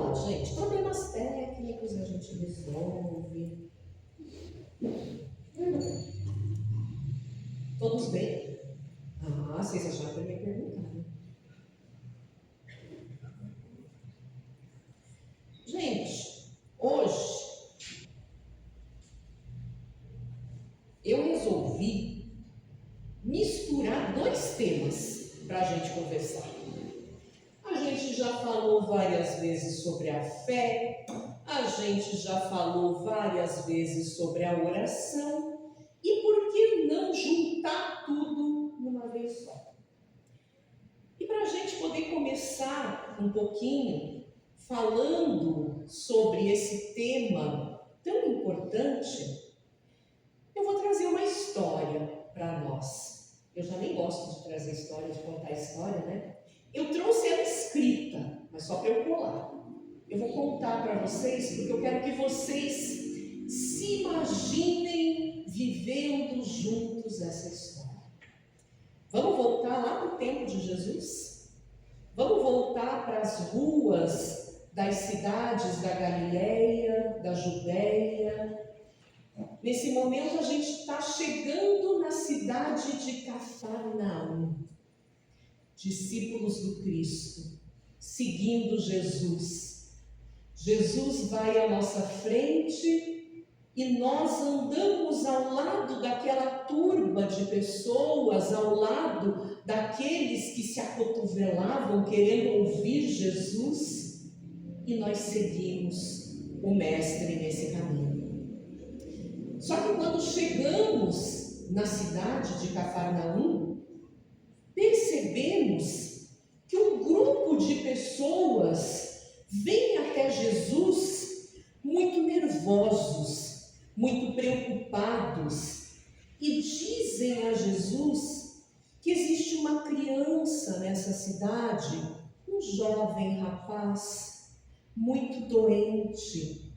não, gente. Problemas técnicos a gente resolve. Todos bem? Ah, vocês acharam que eu ia perguntar, né? Gente, hoje eu resolvi misturar dois temas para a gente conversar. A gente já falou várias vezes sobre a fé, a gente já falou várias vezes sobre a oração, e por que não juntar tudo numa vez só? E para a gente poder começar um pouquinho falando sobre esse tema tão importante, eu vou trazer uma história para nós. Eu já nem gosto de trazer história, de contar história, né? Eu trouxe ela escrita, mas só para eu colar. Eu vou contar para vocês, porque eu quero que vocês se imaginem vivendo juntos essa história. Vamos voltar lá para o tempo de Jesus? Vamos voltar para as ruas das cidades da Galileia, da Judéia. Nesse momento a gente está chegando na cidade de Cafarnaum. Discípulos do Cristo, seguindo Jesus. Jesus vai à nossa frente e nós andamos ao lado daquela turba de pessoas, ao lado daqueles que se acotovelavam querendo ouvir Jesus, e nós seguimos o Mestre nesse caminho. Só que quando chegamos na cidade de Cafarnaum, percebemos que um grupo de pessoas vem até Jesus muito nervosos, muito preocupados, e dizem a Jesus que existe uma criança nessa cidade, um jovem rapaz, muito doente,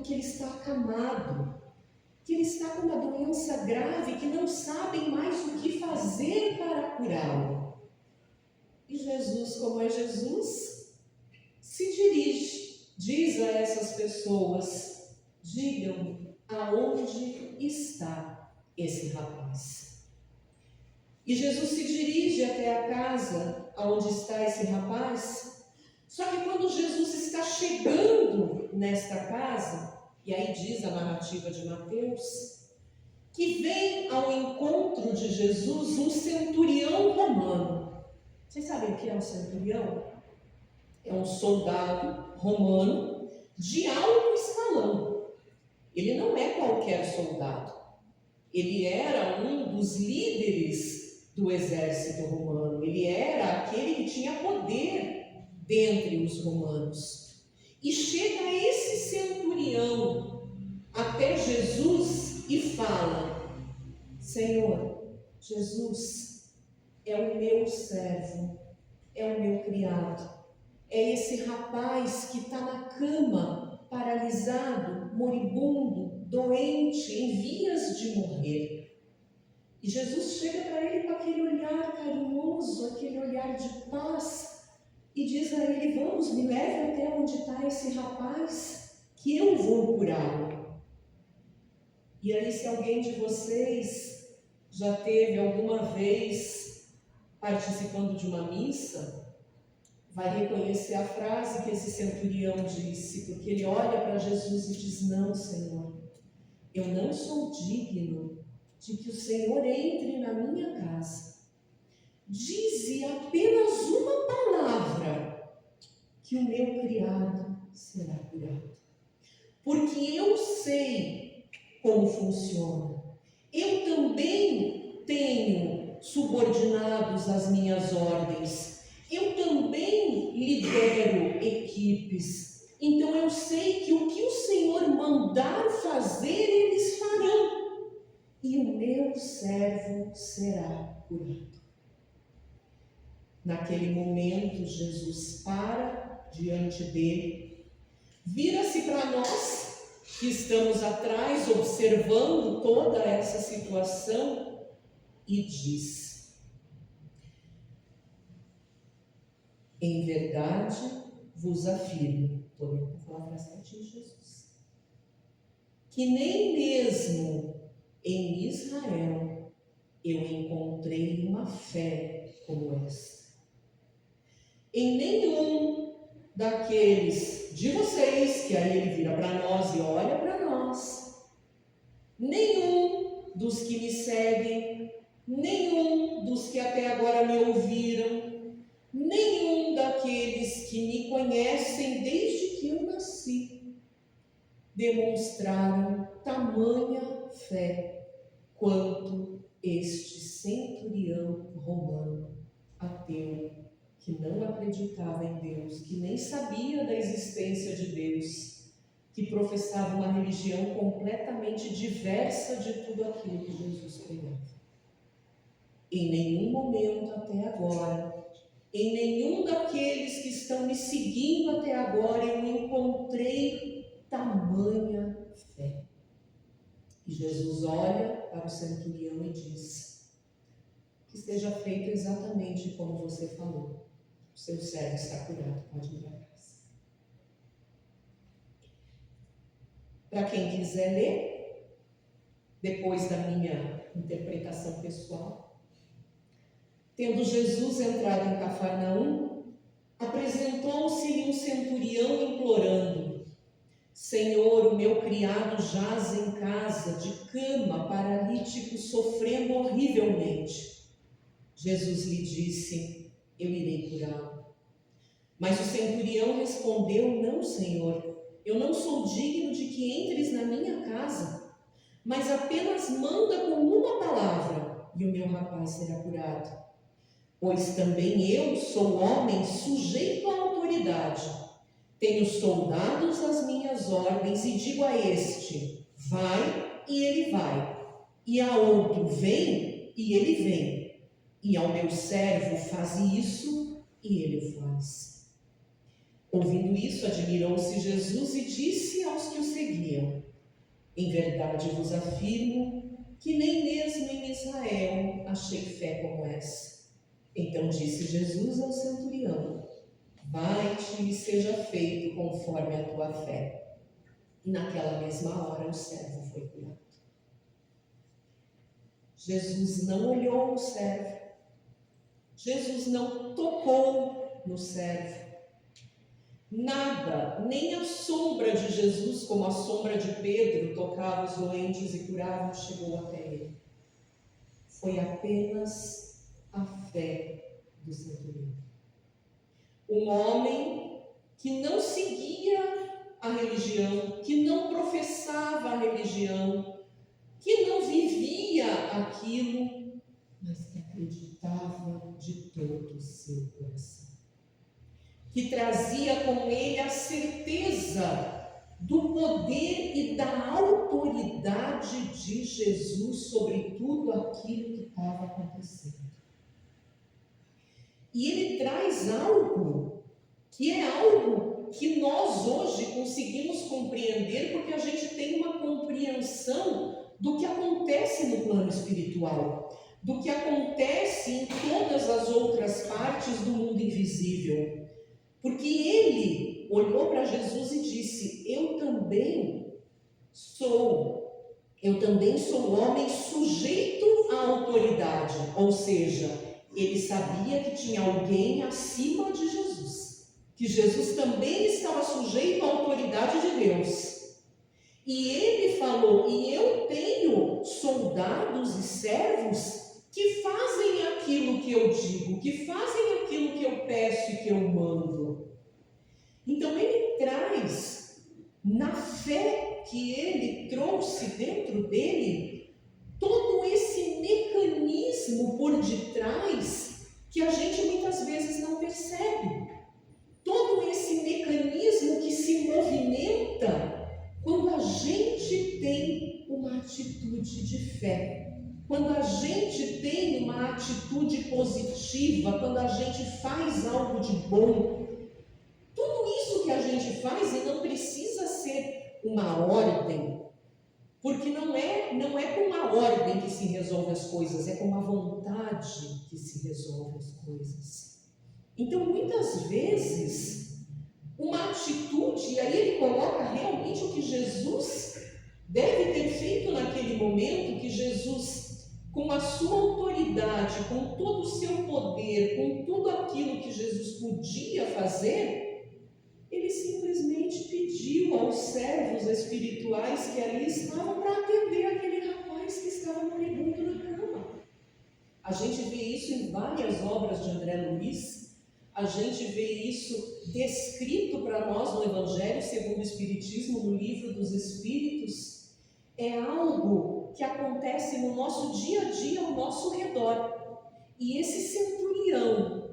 que ele está acamado, que ele está com uma doença grave, que não sabem mais o que fazer para curá-lo. E Jesus, como é Jesus, se dirige, diz a essas pessoas: digam aonde está esse rapaz. E Jesus se dirige até a casa onde está esse rapaz. Só que quando Jesus está chegando nesta casa, e aí diz a narrativa de Mateus, que vem ao encontro de Jesus um centurião romano. Vocês sabem o que é um centurião? É um soldado romano de alto escalão. Ele não é qualquer soldado. Ele era um dos líderes do exército romano. Ele era aquele que tinha poder dentre os romanos. E chega esse centurião até Jesus e fala: Senhor, Jesus é o meu servo, é o meu criado, é esse rapaz que está na cama, paralisado, moribundo, doente, em vias de morrer. E Jesus chega para ele com aquele olhar carinhoso, aquele olhar de paz, e diz a ele: vamos, me leve até onde está esse rapaz, que eu vou curá-lo. E aí, se alguém de vocês já teve alguma vez participando de uma missa, vai reconhecer a frase que esse centurião disse, porque ele olha para Jesus e diz: não, Senhor, eu não sou digno de que o Senhor entre na minha casa. Dize apenas uma palavra, que o meu criado será curado. Porque eu sei como funciona. Eu também tenho subordinados às minhas ordens. Eu também lidero equipes. Então eu sei que o que o Senhor mandar fazer, eles farão. E o meu servo será curado. Naquele momento, Jesus para diante dele, vira-se para nós, que estamos atrás, observando toda essa situação, e diz: em verdade vos afirmo, estou lendo para falar para certinho de Jesus, que nem mesmo em Israel eu encontrei uma fé como esta. Em nenhum daqueles de vocês, que aí ele vira para nós e olha para nós, nenhum dos que me seguem, nenhum dos que até agora me ouviram, nenhum daqueles que me conhecem desde que eu nasci, demonstraram tamanha fé quanto este centurião romano, ateu, que não acreditava em Deus, que nem sabia da existência de Deus, que professava uma religião completamente diversa de tudo aquilo que Jesus pregava. Em nenhum momento até agora, em nenhum daqueles que estão me seguindo até agora, eu encontrei tamanha fé. E Jesus olha para o centurião e diz: que seja feito exatamente como você falou. O seu servo está curado, pode ir para casa. Para quem quiser ler, depois da minha interpretação pessoal, tendo Jesus entrado em Cafarnaum, apresentou-se-lhe um centurião implorando: Senhor, o meu criado jaz em casa, de cama, paralítico, sofrendo horrivelmente. Jesus lhe disse: eu irei curá-lo. Mas o centurião respondeu: não, Senhor, eu não sou digno de que entres na minha casa, mas apenas manda com uma palavra e o meu rapaz será curado. Pois também eu sou homem sujeito à autoridade. Tenho soldados às minhas ordens e digo a este: vai, e ele vai. E a outro: vem, e ele vem. E ao meu servo: faze isso, e ele faz. Ouvindo isso, admirou-se Jesus e disse aos que o seguiam: em verdade vos afirmo que nem mesmo em Israel achei fé como essa. Então disse Jesus ao centurião: vai-te e seja feito conforme a tua fé. E naquela mesma hora o servo foi curado. Jesus não olhou o servo. Jesus não tocou no servo. Nada, nem a sombra de Jesus, como a sombra de Pedro, tocava os doentes e curava, chegou até ele. Foi apenas a fé do centurião. Um homem que não seguia a religião, que não professava a religião, que não vivia aquilo, mas que acreditava de todo o seu coração. Que trazia com ele a certeza do poder e da autoridade de Jesus sobre tudo aquilo que estava acontecendo. E ele traz algo que é algo que nós hoje conseguimos compreender, porque a gente tem uma compreensão do que acontece no plano espiritual, do que acontece em todas as outras partes do mundo invisível. Porque ele olhou para Jesus e disse: eu também sou homem sujeito à autoridade. Ou seja, ele sabia que tinha alguém acima de Jesus, que Jesus também estava sujeito à autoridade de Deus. E ele falou: e eu tenho soldados e servos que fazem aquilo que eu digo, que fazem aquilo que eu peço e que eu mando. Então ele traz, na fé que ele trouxe dentro dele, todo esse mecanismo por detrás que a gente muitas vezes não percebe. Todo esse mecanismo que se movimenta quando a gente tem uma atitude de fé, quando a gente tem uma atitude positiva, quando a gente faz algo de bom. Tudo isso que a gente faz, e não precisa ser uma ordem, porque não é com uma ordem que se resolve as coisas, é com uma vontade que se resolve as coisas. Então, muitas vezes, uma atitude, e aí ele coloca realmente o que Jesus deve ter feito naquele momento, que Jesus, com a sua autoridade, com todo o seu poder, com tudo aquilo que Jesus podia fazer, ele simplesmente pediu aos servos espirituais que ali estavam para atender aquele rapaz que estava moribundo na cama. A gente vê isso em várias obras de André Luiz, a gente vê isso descrito para nós no Evangelho segundo o Espiritismo, no Livro dos Espíritos. É algo que acontece no nosso dia a dia, ao nosso redor. E esse centurião,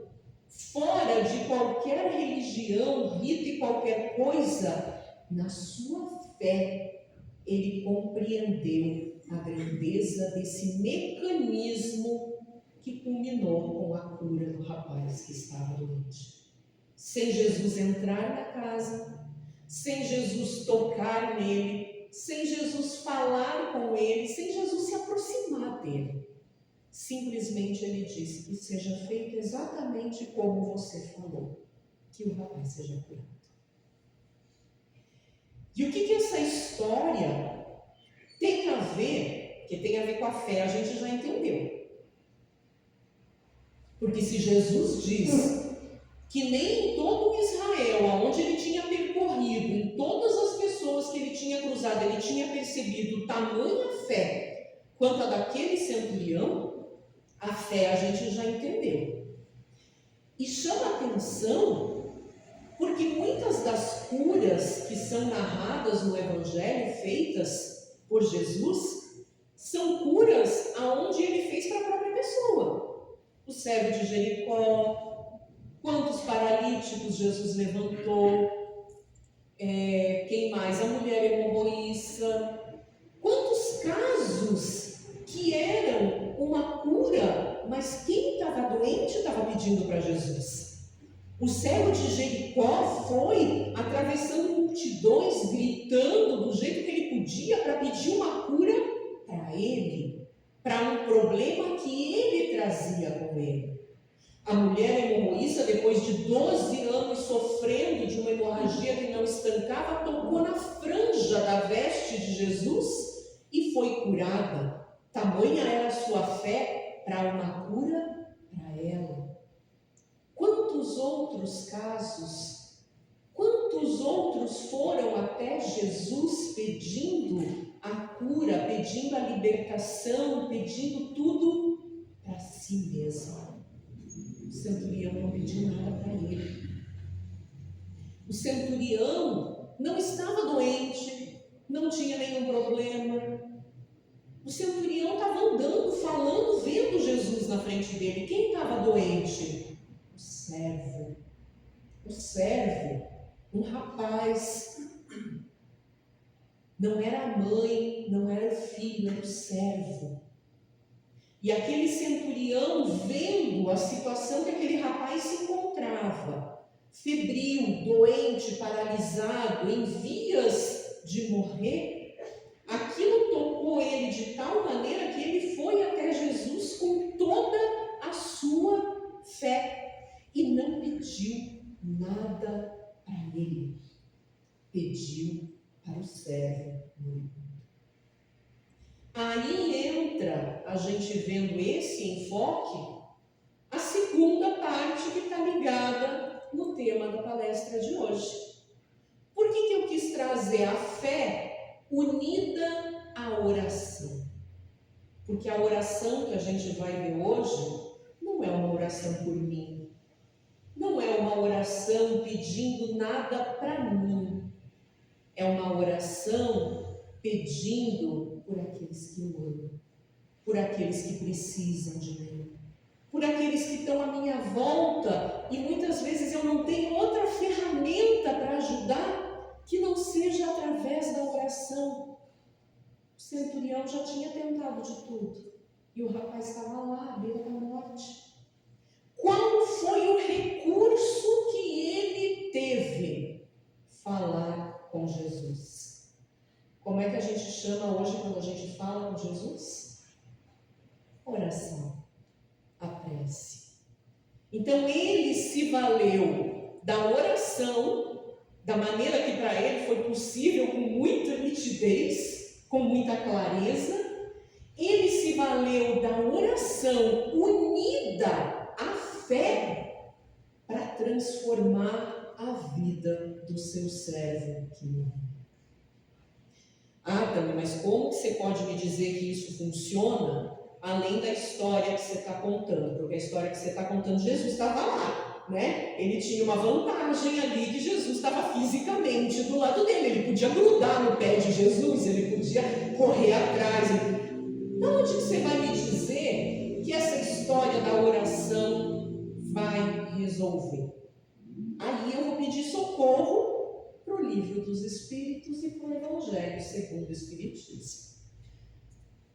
fora de qualquer religião, rito e qualquer coisa, na sua fé, ele compreendeu a grandeza desse mecanismo que culminou com a cura do rapaz que estava doente. Sem Jesus entrar na casa, sem Jesus tocar nele, sem Jesus falar com ele, sem Jesus se aproximar dele. Simplesmente ele disse que seja feito exatamente como você falou, que o rapaz seja curado. E o que essa história tem a ver, que tem a ver com a fé, a gente já entendeu. Porque se Jesus diz que nem em todo Israel, aonde ele tinha percorrido, em todas as pessoas que ele tinha cruzado, ele tinha percebido tamanha fé quanto a daquele centurião, a fé a gente já entendeu. E chama atenção porque muitas das curas que são narradas no Evangelho, feitas por Jesus, são curas aonde ele fez para a própria pessoa. O cego de Jericó, quantos paralíticos Jesus levantou, quem mais? A mulher hemorroíça. Quantos casos que eram uma cura, mas quem estava doente estava pedindo para Jesus. O cego de Jericó foi atravessando multidões, gritando do jeito que ele podia para pedir uma cura para ele, para um problema que ele trazia com ele. A mulher hemorroíça, depois de 12 anos sofrendo de uma hemorragia que não estancava, tocou na franja da veste de Jesus e foi curada. Tamanha era a sua fé para uma cura para ela. Quantos outros casos, quantos outros foram até Jesus pedindo a cura, pedindo a libertação, pedindo tudo para si mesmo? O centurião não pediu nada para ele. O centurião não estava doente, não tinha nenhum problema. O centurião estava andando, falando, vendo Jesus na frente dele. Quem estava doente? O servo. O servo, um rapaz. Não era a mãe, não era o filho, era o servo. E aquele centurião, vendo a situação que aquele rapaz se encontrava, febril, doente, paralisado, em vias de morrer, aquilo tocou ele de tal maneira que ele foi até Jesus com toda a sua fé e não pediu nada para ele, pediu para o servo moribundo. Aí entra, a gente vendo esse enfoque, a segunda parte que está ligada no tema da palestra de hoje. Por que eu quis trazer a fé unida à oração? Porque a oração que a gente vai ver hoje não é uma oração por mim, não é uma oração pedindo nada para mim, é uma oração pedindo por aqueles que eu amo, por aqueles que precisam de mim, por aqueles que estão à minha volta e muitas vezes eu não tenho outra ferramenta para ajudar que não seja através da oração. O centurião já tinha tentado de tudo e o rapaz estava lá à beira da morte. Qual foi o recurso que ele teve? Falar com Jesus. Como é que a gente chama hoje quando a gente fala com Jesus? Oração, a prece. Então ele se valeu da oração da maneira que para ele foi possível, com muita nitidez, com muita clareza. Ele se valeu da oração unida à fé para transformar a vida do seu servo que morreu. Ah, Tami, mas como que você pode me dizer que isso funciona além da história que você está contando? Porque a história que você está contando, Jesus estava lá, né? Ele tinha uma vantagem ali, que Jesus estava fisicamente do lado dele. Ele podia grudar no pé de Jesus, ele podia correr atrás. De onde que você vai me dizer que essa história da oração vai resolver? Aí eu vou pedir socorro para o livro dos Espíritos e para o Evangelho segundo o Espiritismo.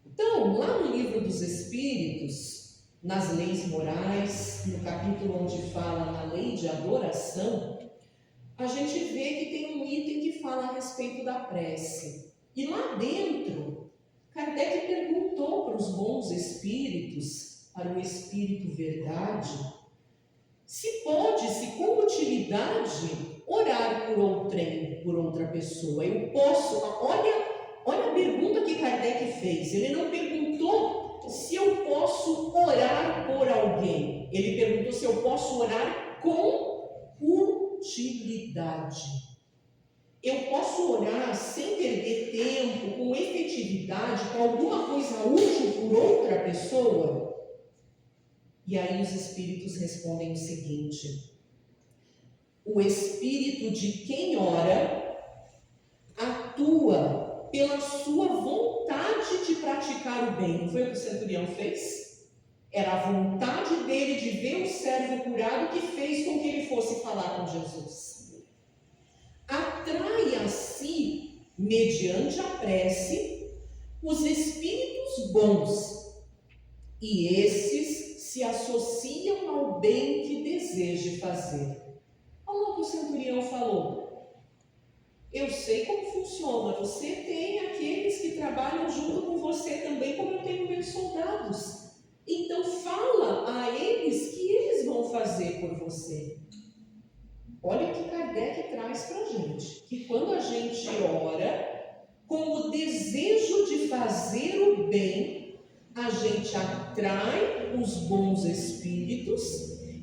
Então, lá no livro dos Espíritos, nas leis morais, no capítulo onde fala na lei de adoração, a gente vê que tem um item que fala a respeito da prece. E lá dentro, Kardec perguntou para os bons espíritos, para o Espírito Verdade, se pode-se, com utilidade, orar por outrem, por outra pessoa. Eu posso, olha a pergunta que Kardec fez. Ele não perguntou se eu posso orar por alguém. Ele perguntou se eu posso orar com utilidade. Eu posso orar sem perder tempo, com efetividade, com alguma coisa útil por outra pessoa? E aí os espíritos respondem o seguinte: o espírito de quem ora atua pela sua vontade de praticar o bem. Não foi o que o centurião fez? Era a vontade dele de ver o servo curado que fez com que ele fosse falar com Jesus. Atrai a si, mediante a prece, os espíritos bons, e esses se associam ao bem que deseje fazer. Olha o que o centurião falou. Eu sei como funciona. Você tem aqueles que trabalham junto com você também, como eu tenho meus soldados. Então fala a eles que eles vão fazer por você. Olha o que Kardec traz para a gente. Que quando a gente ora com o desejo de fazer o bem, a gente atrai os bons espíritos,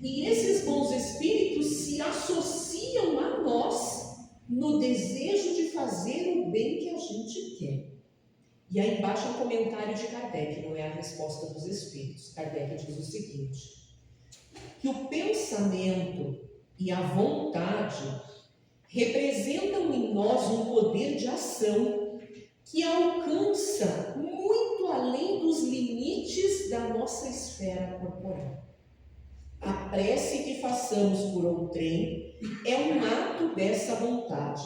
e esses bons espíritos se associam a nós no desejo de fazer o bem que a gente quer. E aí embaixo é um comentário de Kardec, não é a resposta dos espíritos. Kardec diz o seguinte: que o pensamento e a vontade representam em nós um poder de ação que alcança muito além dos limites da nossa esfera corporal. A prece que façamos por outrem é um ato dessa vontade.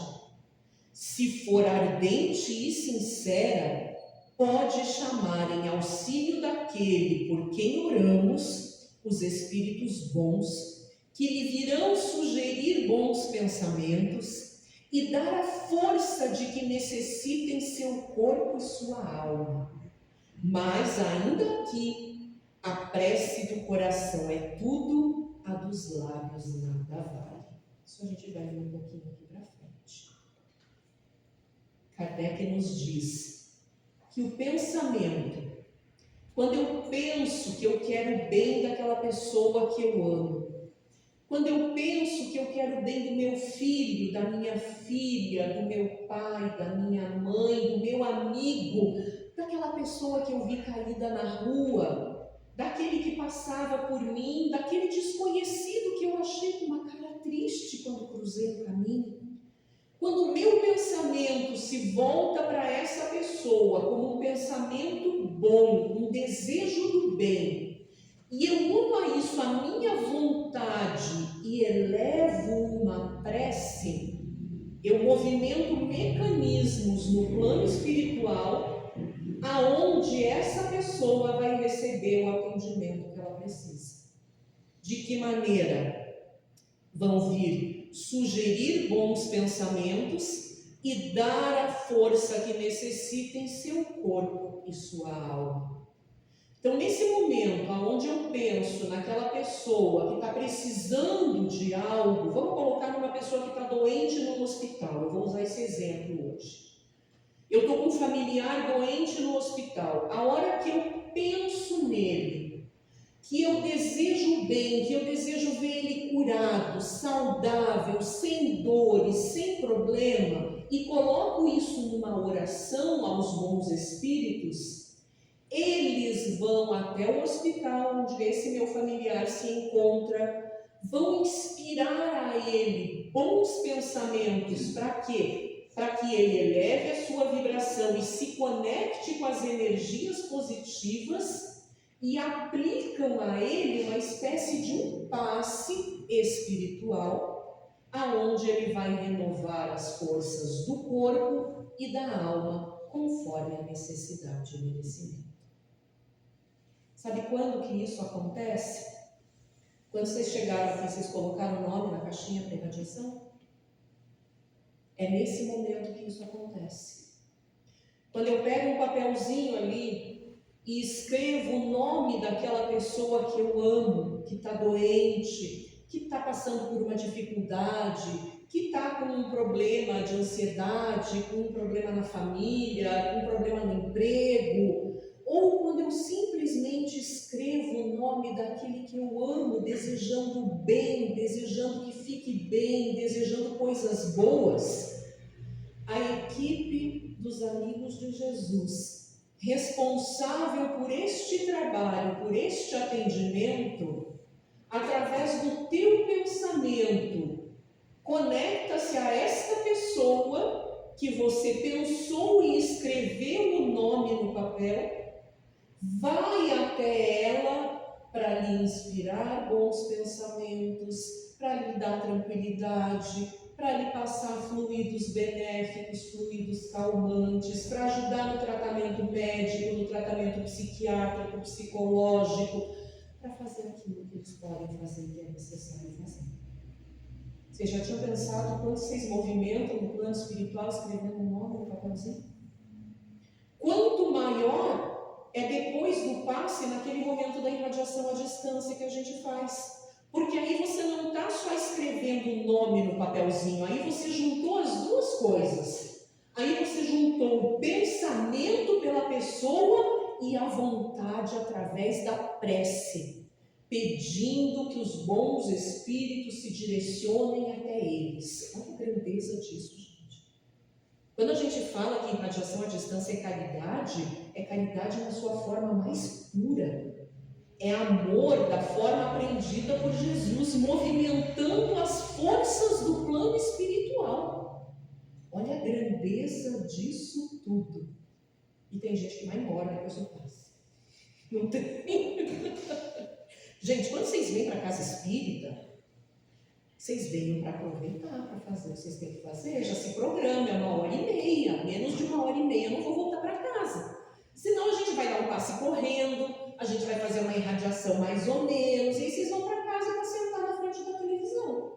Se for ardente e sincera, pode chamar em auxílio daquele por quem oramos os espíritos bons, que lhe virão sugerir bons pensamentos e dar a força de que necessitem seu corpo e sua alma. Mas ainda aqui, a prece do coração é tudo, a dos lábios nada vale. Isso a gente vai ver um pouquinho aqui para frente. Kardec nos diz que o pensamento, quando eu penso que eu quero o bem daquela pessoa que eu amo, quando eu penso que eu quero o bem do meu filho, da minha filha, do meu pai, da minha mãe, do meu amigo, daquela pessoa que eu vi caída na rua, daquele que passava por mim, daquele desconhecido que eu achei com uma cara triste quando cruzei o caminho. Quando o meu pensamento se volta para essa pessoa como um pensamento bom, um desejo do bem, e eu uno a isso a minha vontade e elevo uma prece, eu movimento mecanismos no plano espiritual aonde essa pessoa vai receber o atendimento que ela precisa. De que maneira? Vão vir sugerir bons pensamentos e dar a força que necessita em seu corpo e sua alma. Então, nesse momento, onde eu penso naquela pessoa que está precisando de algo, vamos colocar numa pessoa que está doente no hospital, eu vou usar esse exemplo hoje. Eu estou com um familiar doente no hospital. A hora que eu penso nele, que eu desejo bem, que eu desejo ver ele curado, saudável, sem dores, sem problema, e coloco isso numa oração aos bons espíritos, eles vão até o hospital onde esse meu familiar se encontra, vão inspirar a ele bons pensamentos. Para quê? Para que ele eleve a sua vibração e se conecte com as energias positivas e aplicam a ele uma espécie de um passe espiritual, aonde ele vai renovar as forças do corpo e da alma, conforme a necessidade e merecimento. Sabe quando que isso acontece? Quando vocês chegaram aqui, vocês colocaram o nome na caixinha para irradiação? É nesse momento que isso acontece. Quando eu pego um papelzinho ali e escrevo o nome daquela pessoa que eu amo, que está doente, que está passando por uma dificuldade, que está com um problema de ansiedade, com um problema na família, com um problema no emprego, ou quando eu simplesmente escrevo o nome daquele que eu amo, desejando bem, desejando que fique bem, desejando coisas boas, a equipe dos Amigos de Jesus, responsável por este trabalho, por este atendimento, através do teu pensamento, conecta-se a esta pessoa que você pensou e escreveu o nome no papel, vai até ela para lhe inspirar bons pensamentos, para lhe dar tranquilidade, para lhe passar fluidos benéficos, fluidos calmantes, para ajudar no tratamento médico, no tratamento psiquiátrico, psicológico, para fazer aquilo que eles podem fazer e que é necessário fazer. Vocês já tinham pensado quando vocês movimentam no plano espiritual escrevendo um nome no papelzinho? Quanto maior é depois do passe, naquele momento da irradiação à distância que a gente faz. Porque aí você não está só escrevendo o nome no papelzinho, aí você juntou as duas coisas. Aí você juntou o pensamento pela pessoa e a vontade através da prece, pedindo que os bons espíritos se direcionem até eles. Olha a grandeza disso, gente. Quando a gente fala que irradiação à distância é caridade na sua forma mais pura. É amor da forma aprendida por Jesus, movimentando as forças do plano espiritual. Olha a grandeza disso tudo. E tem gente que vai embora depois do passe. Não tem. Gente, quando vocês vêm para a casa espírita, vocês venham para aproveitar, para fazer o que vocês têm que fazer, já se programa, é 1h30, menos de 1h30 eu não vou voltar para casa. Senão a gente vai dar um passe correndo, a gente vai fazer uma irradiação mais ou menos, e aí vocês vão para casa para sentar na frente da televisão.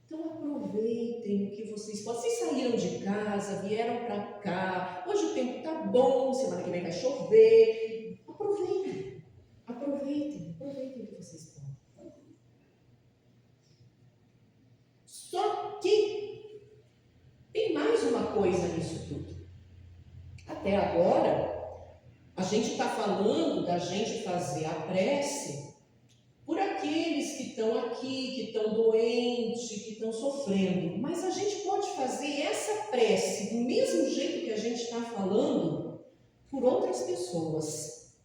Então aproveitem o que vocês podem. Vocês saíram de casa, vieram para cá, hoje o tempo está bom, semana que vem vai chover. Aproveitem o que vocês podem. Só que tem mais uma coisa nisso tudo. Até agora, a gente está falando da gente fazer a prece por aqueles que estão aqui, que estão doentes, que estão sofrendo. Mas a gente pode fazer essa prece do mesmo jeito que a gente está falando por outras pessoas.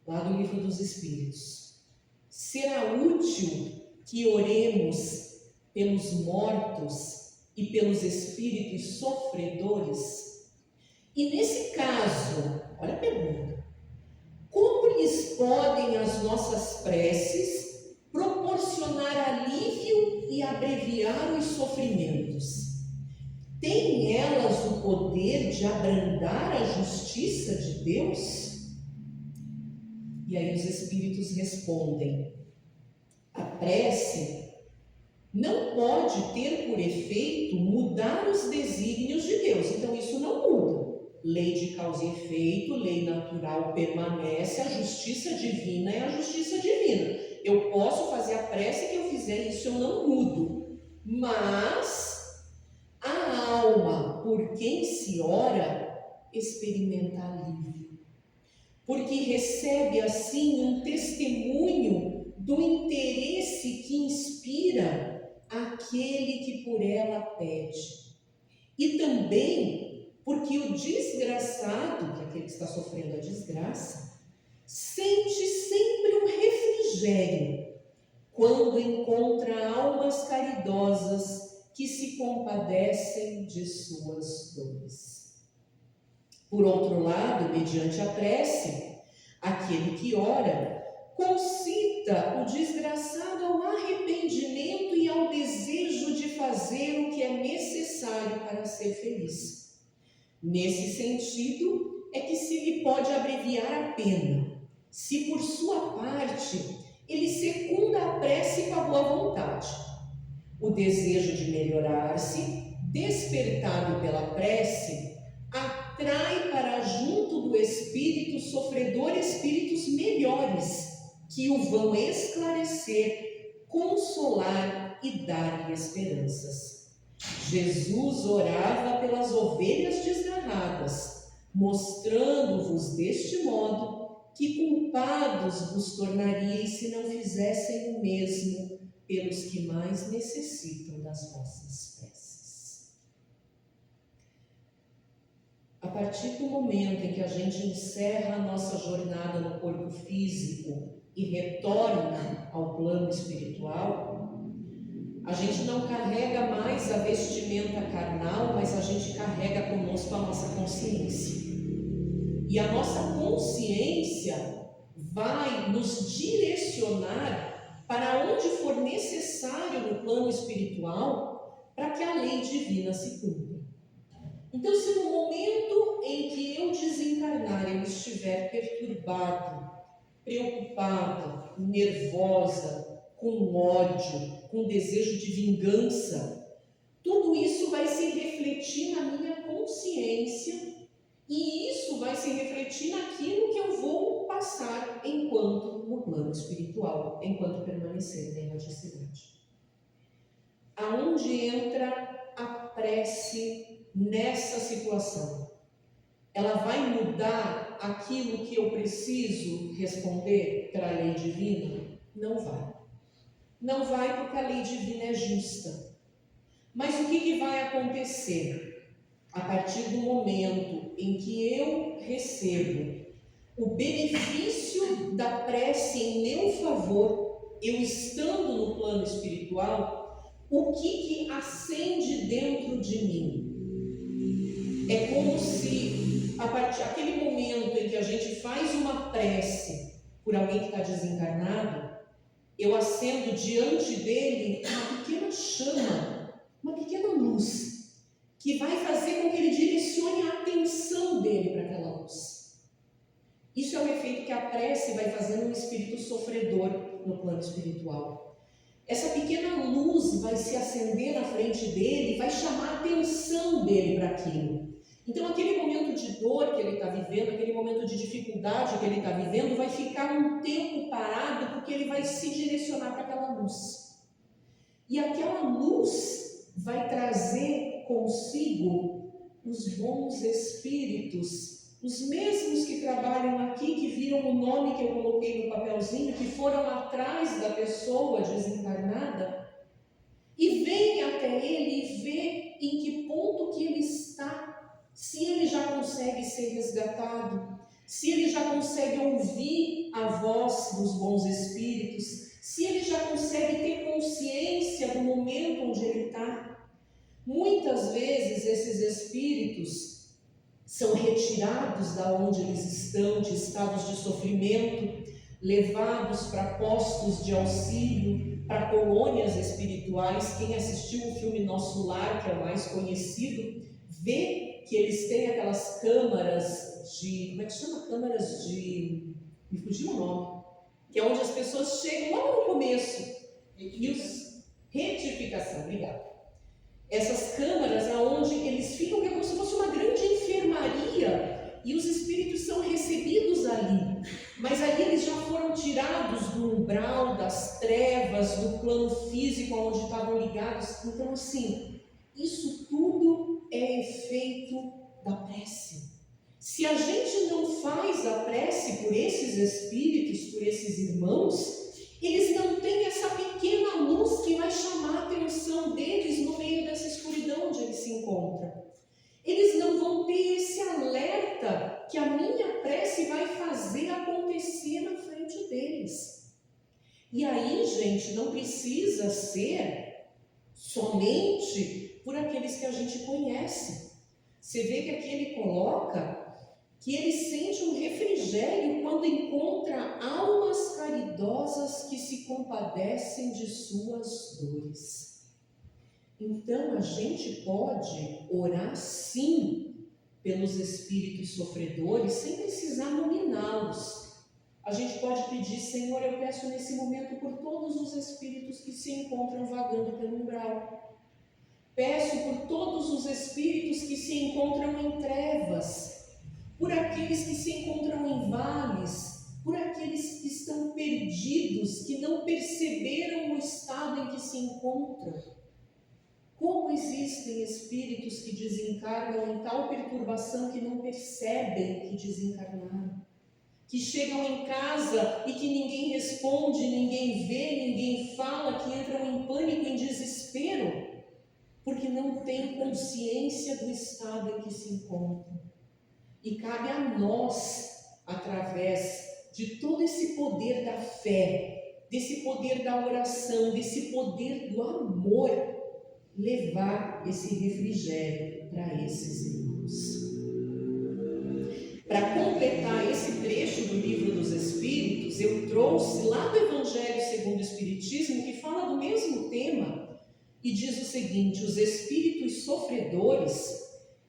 Lá do Livro dos Espíritos. Será útil que oremos pelos mortos e pelos espíritos sofredores? E nesse caso, olha a pergunta, como lhes podem as nossas preces proporcionar alívio e abreviar os sofrimentos? Têm elas o poder de abrandar a justiça de Deus? E aí os espíritos respondem, a prece não pode ter por efeito mudar os desígnios de Deus, então isso não muda. lei de causa e efeito, lei natural permanece, a justiça divina é a justiça divina. Eu posso fazer a prece, que eu fizer isso eu não mudo, mas a alma por quem se ora experimenta alívio, porque recebe assim um testemunho do interesse que inspira aquele que por ela pede. E também porque o desgraçado, que é aquele que está sofrendo a desgraça, sente sempre um refrigério quando encontra almas caridosas que se compadecem de suas dores. Por outro lado, mediante a prece, aquele que ora concita o desgraçado ao arrependimento e ao desejo de fazer o que é necessário para ser feliz. Nesse sentido, é que se lhe pode abreviar a pena, se por sua parte ele secunda a prece com a boa vontade. O desejo de melhorar-se, despertado pela prece, atrai para junto do espírito sofredor espíritos melhores, que o vão esclarecer, consolar e dar-lhe esperanças. Jesus orava pelas ovelhas desgarradas, mostrando-vos deste modo que culpados vos tornaríeis se não fizessem o mesmo pelos que mais necessitam das vossas preces. A partir do momento em que a gente encerra a nossa jornada no corpo físico e retorna ao plano espiritual, a gente não carrega mais a vestimenta carnal, mas a gente carrega conosco a nossa consciência. E a nossa consciência vai nos direcionar para onde for necessário no plano espiritual para que a lei divina se cumpra. Então, se no momento em que eu desencarnar eu estiver perturbado, preocupada, nervosa, com ódio, com desejo de vingança, tudo isso vai se refletir na minha consciência e isso vai se refletir naquilo que eu vou passar enquanto no plano espiritual, enquanto permanecer na erraticidade. Aonde entra a prece nessa situação? Ela vai mudar aquilo que eu preciso responder para a lei divina? Não vai. Não vai, porque a lei divina é justa. Mas o que vai acontecer? A partir do momento em que eu recebo o benefício da prece em meu favor, eu estando no plano espiritual, o que acende dentro de mim? É como se, a partir daquele momento em que a gente faz uma prece por alguém que está desencarnado, eu acendo diante dele uma pequena chama, uma pequena luz, que vai fazer com que ele direcione a atenção dele para aquela luz. Isso é o efeito que a prece vai fazer no espírito sofredor no plano espiritual. Essa pequena luz vai se acender na frente dele e vai chamar a atenção dele para aquilo. Então, aquele momento de dor que ele está vivendo, aquele momento de dificuldade que ele está vivendo, vai ficar um tempo parado, porque ele vai se direcionar para aquela luz. E aquela luz vai trazer consigo os bons espíritos, os mesmos que trabalham aqui, que viram o nome que eu coloquei no papelzinho, que foram atrás da pessoa desencarnada, e vêm até ele e vê em que ponto que ele está, se ele já consegue ser resgatado, se ele já consegue ouvir a voz dos bons espíritos, se ele já consegue ter consciência do momento onde ele está. Muitas vezes esses espíritos são retirados da onde eles estão, de estados de sofrimento, levados para postos de auxílio, para colônias espirituais. Quem assistiu o filme Nosso Lar, que é o mais conhecido, vê que eles têm aquelas câmaras de... como é que chama? Câmaras de... me fugiu o nome. Que é onde as pessoas chegam logo no começo. Retificação, obrigada. Essas câmaras é onde eles ficam, que é como se fosse uma grande enfermaria Maria e os espíritos são recebidos ali, mas ali eles já foram tirados do umbral, das trevas, do plano físico onde estavam ligados. Então, assim, isso tudo é efeito da prece. Se a gente não faz a prece por esses espíritos, por esses irmãos, eles não têm essa pequena luz que vai chamar a atenção deles no meio dessa escuridão onde eles se encontram. Eles não vão ter esse alerta que a minha prece vai fazer acontecer na frente deles. E aí, gente, não precisa ser somente por aqueles que a gente conhece. Você vê que aqui ele coloca que ele sente um refrigério quando encontra almas caridosas que se compadecem de suas dores. Então, a gente pode orar sim pelos espíritos sofredores sem precisar nominá-los. A gente pode pedir: Senhor, eu peço nesse momento por todos os espíritos que se encontram vagando pelo umbral. Peço por todos os espíritos que se encontram em trevas, por aqueles que se encontram em vales, por aqueles que estão perdidos, que não perceberam o estado em que se encontram. Como existem espíritos que desencarnam em tal perturbação que não percebem que desencarnaram, que chegam em casa e que ninguém responde, ninguém vê, ninguém fala, que entram em pânico, em desespero, porque não têm consciência do estado em que se encontram. E cabe a nós, através de todo esse poder da fé, desse poder da oração, desse poder do amor, levar esse refrigério para esses irmãos. Para completar esse trecho do Livro dos Espíritos, eu trouxe lá do Evangelho segundo o Espiritismo, que fala do mesmo tema, e diz o seguinte: os espíritos sofredores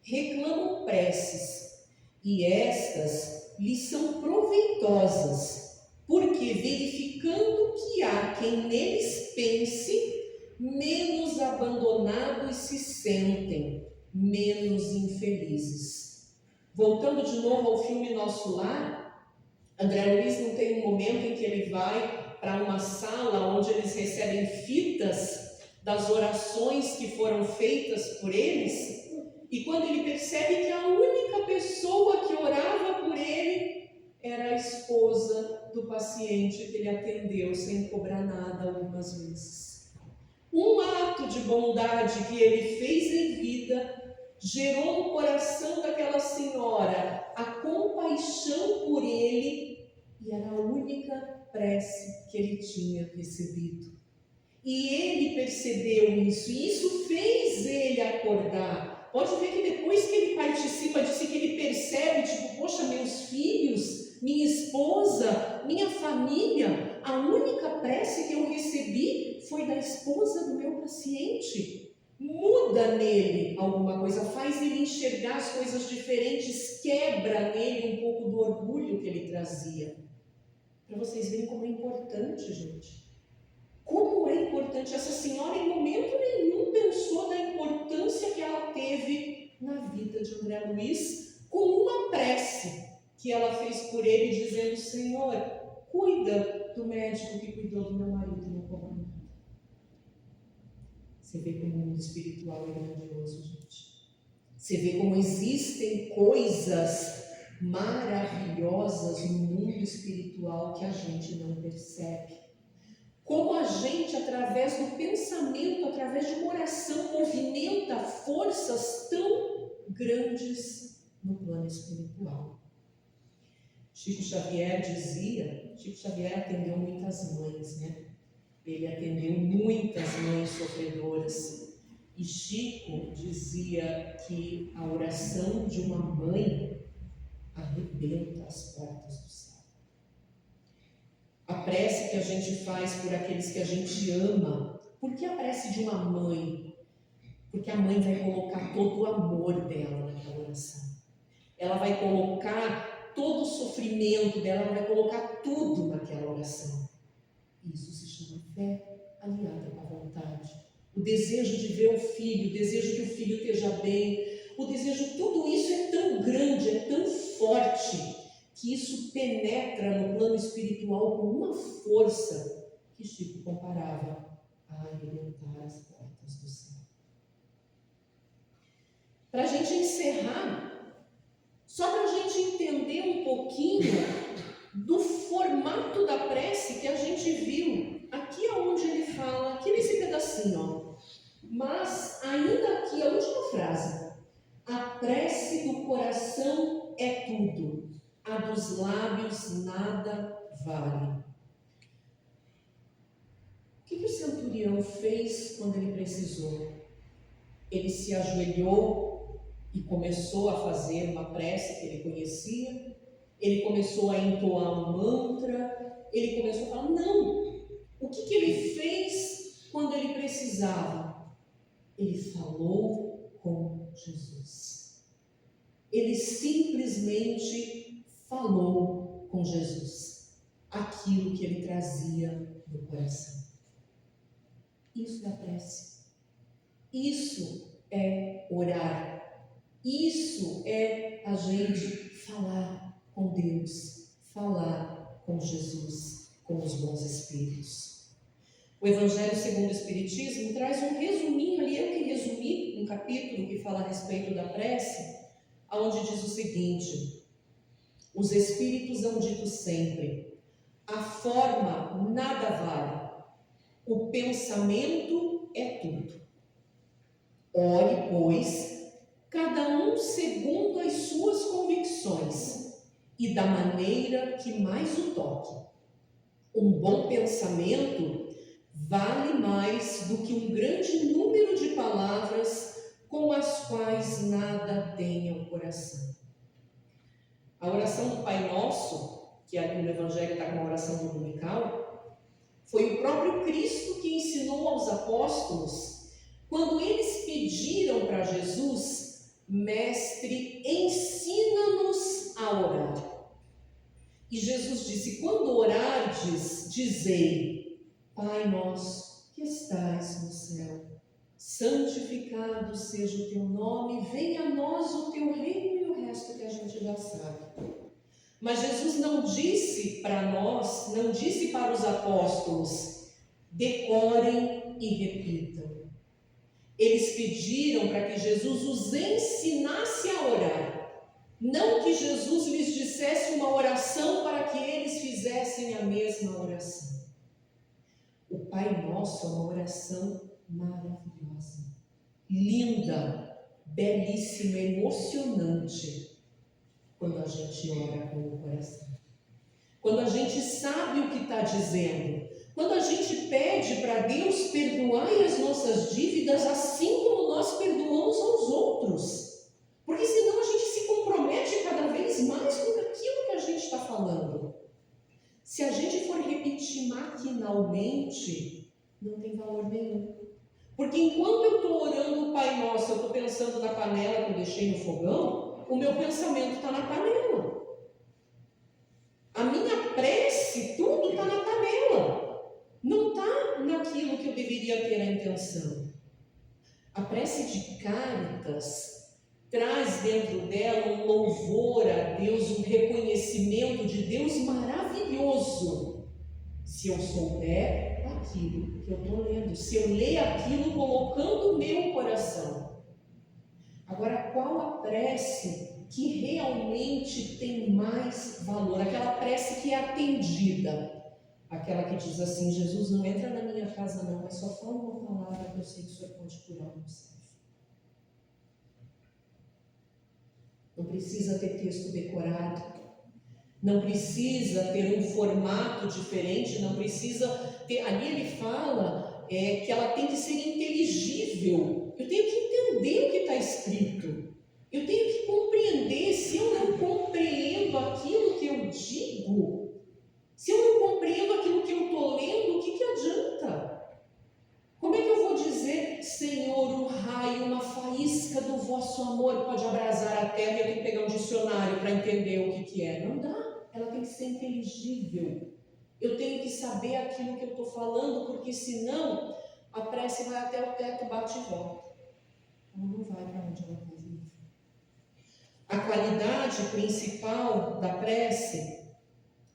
reclamam preces, e estas lhes são proveitosas, porque verificando que há quem neles pense, menos abandonados se sentem, menos infelizes. Voltando de novo ao filme Nosso Lar, André Luiz não tem um momento em que ele vai para uma sala onde eles recebem fitas das orações que foram feitas por eles, e quando ele percebe que a única pessoa que orava por ele era a esposa do paciente que ele atendeu sem cobrar nada algumas vezes. Um ato de bondade que ele fez em vida gerou no coração daquela senhora a compaixão por ele, e era a única prece que ele tinha recebido. E ele percebeu isso, e isso fez ele acordar. Pode ver que depois que ele participa disso, que ele percebe, tipo, poxa, meus filhos, minha esposa, minha família, a única prece que eu recebi foi da esposa do meu paciente. Muda nele alguma coisa, faz ele enxergar as coisas diferentes, quebra nele um pouco do orgulho que ele trazia. Para vocês verem como é importante, gente. Como é importante. Essa senhora em momento nenhum pensou da importância que ela teve na vida de André Luiz, com uma prece que ela fez por ele, dizendo: Senhor, cuida do médico que cuidou do meu marido no comando. Você vê como o mundo espiritual é grandioso, gente. Você vê como existem coisas maravilhosas no mundo espiritual que a gente não percebe. Como a gente, através do pensamento, através de uma oração, movimenta forças tão grandes no plano espiritual. Chico Xavier atendeu muitas mães, né? Ele atendeu muitas mães sofredoras. E Chico dizia que a oração de uma mãe arrebenta as portas do céu. A prece que a gente faz por aqueles que a gente ama. Por que a prece de uma mãe? Porque a mãe vai colocar todo o amor dela naquela oração. Ela vai colocar todo o sofrimento dela, ela vai colocar tudo naquela oração. Isso se chama fé aliada com a vontade. O desejo de ver o filho, o desejo que o filho esteja bem, o desejo, tudo isso é tão grande, é tão forte, que isso penetra no plano espiritual com uma força que Chico comparava a arrebentar as portas do céu. Para a gente encerrar, só para a gente entender um pouquinho do formato da prece que a gente viu, aqui aonde ele fala, aqui nesse pedacinho, ó. Mas ainda aqui, a última frase, a prece do coração é tudo, a dos lábios nada vale. O que o centurião fez quando ele precisou? Ele se ajoelhou e começou a fazer uma prece que ele conhecia, ele começou a entoar um mantra, ele começou a falar, não. O que ele fez quando ele precisava? Ele falou com Jesus. Ele simplesmente falou com Jesus aquilo que ele trazia do coração. Isso é a prece. Isso é orar. Isso é a gente falar com Deus, falar com Jesus, com os bons espíritos. O Evangelho segundo o Espiritismo traz um resuminho ali, eu que resumi um capítulo que fala a respeito da prece, onde diz o seguinte: os espíritos hão dito sempre, a forma nada vale, o pensamento é tudo. Ore, pois, cada um segundo as suas convicções e da maneira que mais o toque. Um bom pensamento vale mais do que um grande número de palavras com as quais nada tenha o coração. A oração do Pai Nosso, que aqui no Evangelho está com a oração dominical, foi o próprio Cristo que ensinou aos apóstolos quando eles pediram para Jesus, Mestre, ensina-nos a orar. E Jesus disse, quando orardes, dizei, Pai nosso que estais no céu, santificado seja o teu nome, venha a nós o teu reino e o resto que a gente já sabe. Mas Jesus não disse para nós, não disse para os apóstolos, decorem e repitam. Eles pediram para que Jesus os ensinasse a orar, não que Jesus lhes dissesse uma oração para que eles fizessem a mesma oração. O Pai Nosso é uma oração maravilhosa, linda, belíssima, emocionante, quando a gente ora com o coração. Quando a gente sabe o que está dizendo, quando a gente pede para Deus perdoar as nossas dívidas, assim como nós perdoamos aos outros. Porque senão a gente se compromete cada vez mais com aquilo que a gente está falando. Se a gente for repetir maquinalmente, não tem valor nenhum. Porque enquanto eu estou orando o Pai Nosso, eu estou pensando na panela que eu deixei no fogão, o meu pensamento está na panela. A minha prece, tudo está na panela. Não está naquilo que eu deveria ter a intenção. A prece de Cáritas traz dentro dela um louvor a Deus, um reconhecimento de Deus maravilhoso. Se eu souber aquilo que eu estou lendo, se eu ler aquilo colocando o meu coração. Agora, qual a prece que realmente tem mais valor? Aquela prece que é atendida. Aquela que diz assim, Jesus, não entra na minha casa não, mas só fala uma palavra que eu sei que o Senhor pode curar o meu servo. Não precisa ter texto decorado, não precisa ter um formato diferente, não precisa ter... Ali ele fala que ela tem que ser inteligível. Eu tenho que entender o que está escrito. Eu tenho que compreender. Se eu não compreendo aquilo que eu digo, se eu não compreendo aquilo que eu estou lendo, o que adianta? Como é que eu vou dizer, Senhor, um raio, uma faísca do vosso amor pode abrasar a terra e eu tenho que pegar um dicionário para entender o que é? Não dá, ela tem que ser inteligível. Eu tenho que saber aquilo que eu estou falando, porque senão a prece vai até o teto, bate e volta. Ela não vai para onde ela vai vir. A qualidade principal da prece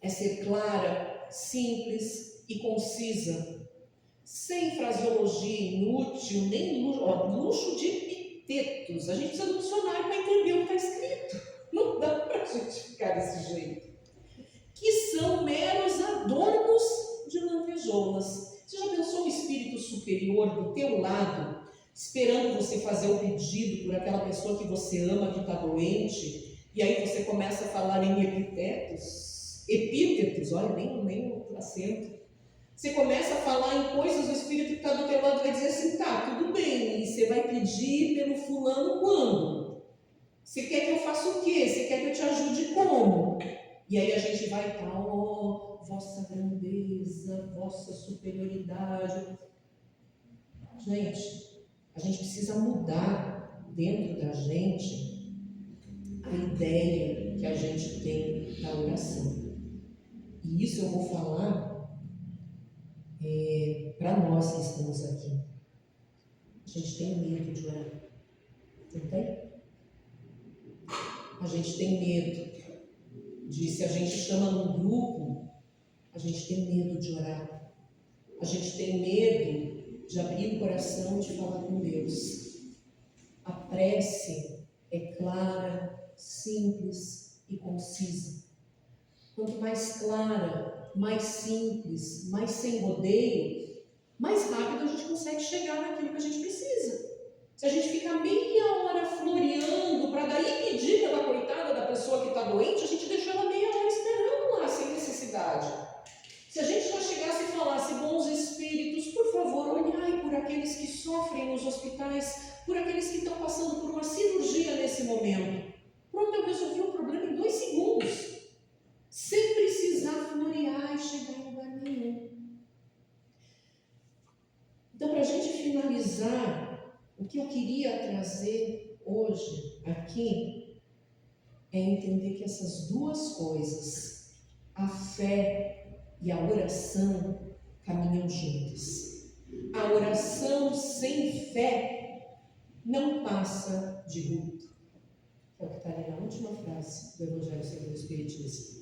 é ser clara, simples e concisa, sem fraseologia inútil, nem luxo de epitetos. A gente precisa de um dicionário para entender o que está escrito. Não dá para a gente ficar desse jeito. Que são meros adornos de lantejoulas. Você já pensou um espírito superior do teu lado, esperando você fazer o pedido por aquela pessoa que você ama, que está doente, e aí você começa a falar em epítetos, olha, nem o acento. Você começa a falar em coisas, o espírito que está do teu lado vai dizer assim, tá, tudo bem, e você vai pedir pelo fulano quando? Você quer que eu faça o quê? Você quer que eu te ajude como? E aí a gente vai estar, vossa grandeza, vossa superioridade. Gente, a gente precisa mudar dentro da gente a ideia que a gente tem da oração. E isso eu vou falar para nós que estamos aqui. A gente tem medo de orar. Não tem? A gente tem medo de, se a gente chama num grupo, a gente tem medo de orar. A gente tem medo de abrir o coração e de falar com Deus. A prece é clara, simples e concisa. Quanto mais clara, mais simples, mais sem rodeio, mais rápido a gente consegue chegar naquilo que a gente precisa. Se a gente ficar meia hora floreando para daí pedir pela coitada da pessoa que está doente, a gente deixou ela meia hora esperando lá, sem necessidade. Se a gente já chegasse e falasse, bons espíritos, por favor, olhai por aqueles que sofrem nos hospitais, por aqueles que estão passando por uma cirurgia nesse momento. Pronto, eu resolvi o problema em 2 segundos. Sem precisar florear e chegar em lugar nenhum. Então, para a gente finalizar, o que eu queria trazer hoje aqui é entender que essas duas coisas, a fé e a oração, caminham juntas. A oração sem fé não passa de rito. É o que está ali na última frase do Evangelho segundo o Espiritismo.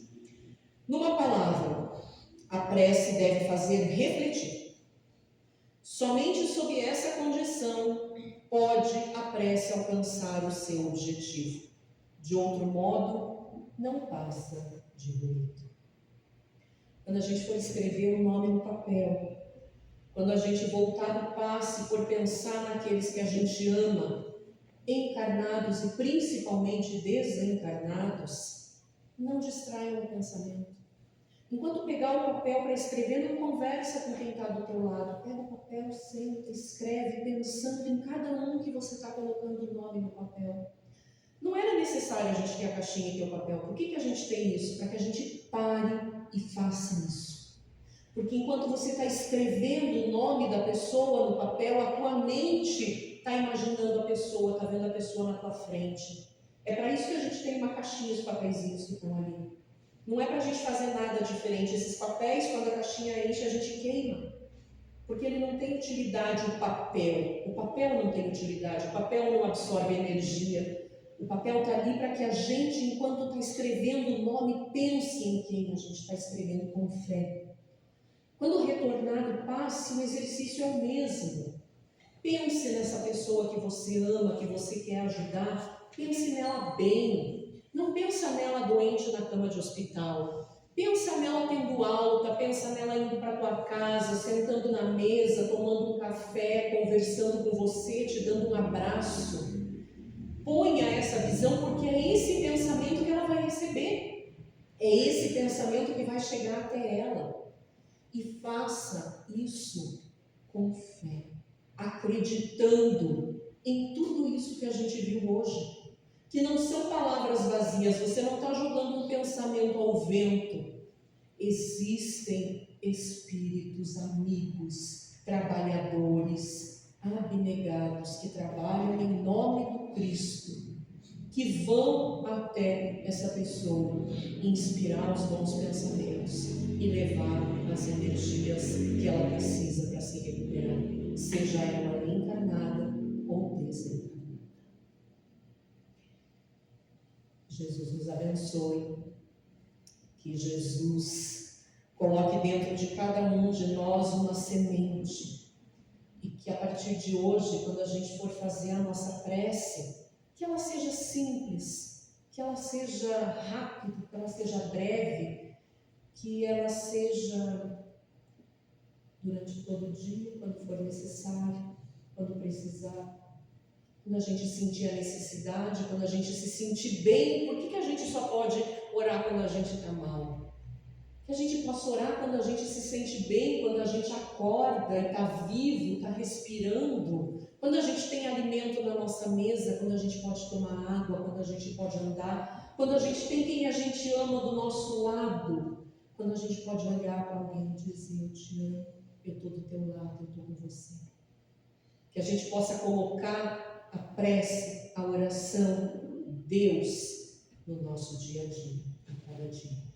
Numa palavra, a prece deve fazer refletir. Somente sob essa condição pode a prece alcançar o seu objetivo. De outro modo, não passa de ruído. Quando a gente for escrever o nome no papel, quando a gente voltar do passe por pensar naqueles que a gente ama, encarnados e principalmente desencarnados, não distraiam o pensamento. Enquanto pegar o papel para escrever, não conversa com quem está do teu lado. Pega o papel, senta, escreve, pensando em cada um que você está colocando o nome no papel. Não era necessário a gente ter a caixinha e ter o papel. Por que a gente tem isso? Para que a gente pare e faça isso. Porque enquanto você está escrevendo o nome da pessoa no papel, a tua mente está imaginando a pessoa, está vendo a pessoa na tua frente. É para isso que a gente tem uma caixinha, os papeizinhos que estão ali. Não é para a gente fazer nada diferente. Esses papéis, quando a caixinha enche, a gente queima. Porque ele não tem utilidade, o papel. O papel não tem utilidade, o papel não absorve energia. O papel está ali para que a gente, enquanto está escrevendo o nome, pense em quem a gente está escrevendo com fé. Quando o retornado passe, o exercício é o mesmo. Pense nessa pessoa que você ama, que você quer ajudar. Pense nela bem. Não pensa nela doente na cama de hospital. Pensa nela tendo alta, pensa nela indo para a tua casa, sentando na mesa, tomando um café, conversando com você, te dando um abraço. Ponha essa visão, porque é esse pensamento que ela vai receber. É esse pensamento que vai chegar até ela. E faça isso com fé, acreditando em tudo isso que a gente viu hoje. Que não são palavras vazias, você não está jogando um pensamento ao vento. Existem espíritos amigos, trabalhadores, abnegados, que trabalham em nome do Cristo, que vão até essa pessoa inspirar os bons pensamentos e levar as energias que ela precisa para se recuperar, seja ela encarnada ou desencarnada. Jesus nos abençoe, que Jesus coloque dentro de cada um de nós uma semente, e que a partir de hoje, quando a gente for fazer a nossa prece, que ela seja simples, que ela seja rápida, que ela seja breve, que ela seja durante todo o dia, quando for necessário, quando precisar. Quando a gente sentir a necessidade, quando a gente se sentir bem. Por que a gente só pode orar quando a gente está mal? Que a gente possa orar quando a gente se sente bem, quando a gente acorda e está vivo, está respirando, quando a gente tem alimento na nossa mesa, quando a gente pode tomar água, quando a gente pode andar, quando a gente tem quem a gente ama do nosso lado, quando a gente pode olhar para alguém e dizer: eu te amo, eu estou do teu lado, eu estou com você. Que a gente possa colocar a prece, a oração, Deus no nosso dia a dia, a cada dia.